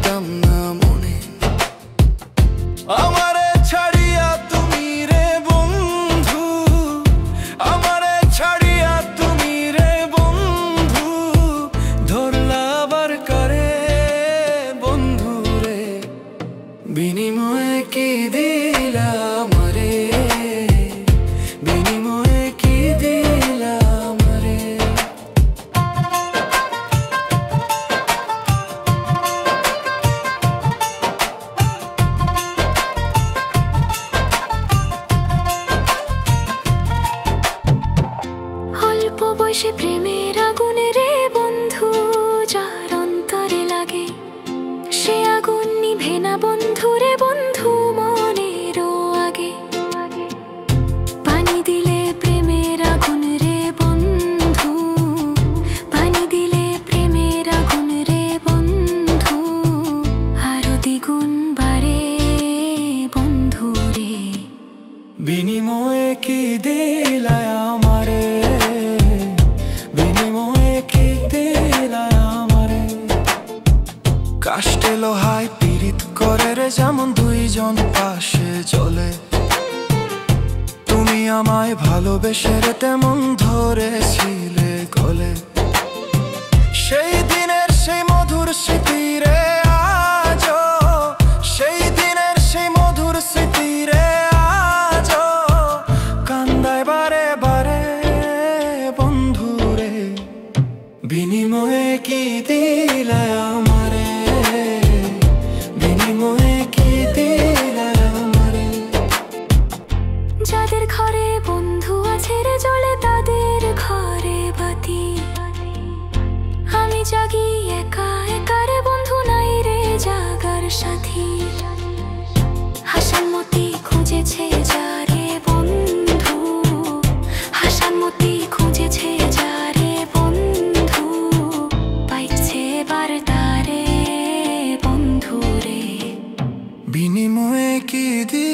রাখতাম না মনে। আমারে ছাড়িয়া তুমি রে বন্ধু, আমারে ছাড়িয়া তুমি রে বন্ধু, ধরলা আবার কারে বন্ধু রে, বিনিময়ে কি দিলা আমারে, বিনিময়ে কি দিলা আমারে। অল্প বয়সে প্রেমের আগুনে রে বন্ধু, যার অন্তরে লাগে সে আগুন নিভে না বন্ধু রে বন্ধু মনেরও আগে। পানি দিলে প্রেমের আগুন রে বন্ধু, পানি দিলে প্রেমের আগুন রে বন্ধু, আরো দ্বিগুণ বাড়ে বন্ধু রে, বিনিময়ে কি দিলা আমারে, বিনিময়ে কি দিলা আমারে। কাষ্টে লোহায় পীড়িত করে রে যেমন দুইজন পাশে চলে, তুমি আমায় ভালোবেসে রে তেমন ধরেছিলে গলে। সেই দিনের সেই মধুর স্মৃতি রে আজো, সেই দিনের সেই মধুর স্মৃতি রে আজো কান্দায় বারে বারে বন্ধু রে, বিনিময়ে কি দিলা আমারে, বিনিময়ে কি দিলা আমারে। যাদের ঘরে বন্ধু আছে রে জ্বলে তাদের ঘরে বাতি, আমি জাগি একা একা রে বন্ধু নাই রে জাগার সাথী। হাসানমতি খুঁজেছে যারে বন্ধু, হাসানমতি খুঁজেছে যারে বন্ধু, পাইছে এবার তারে বন্ধু রে, বিনিময়ে কি দিলা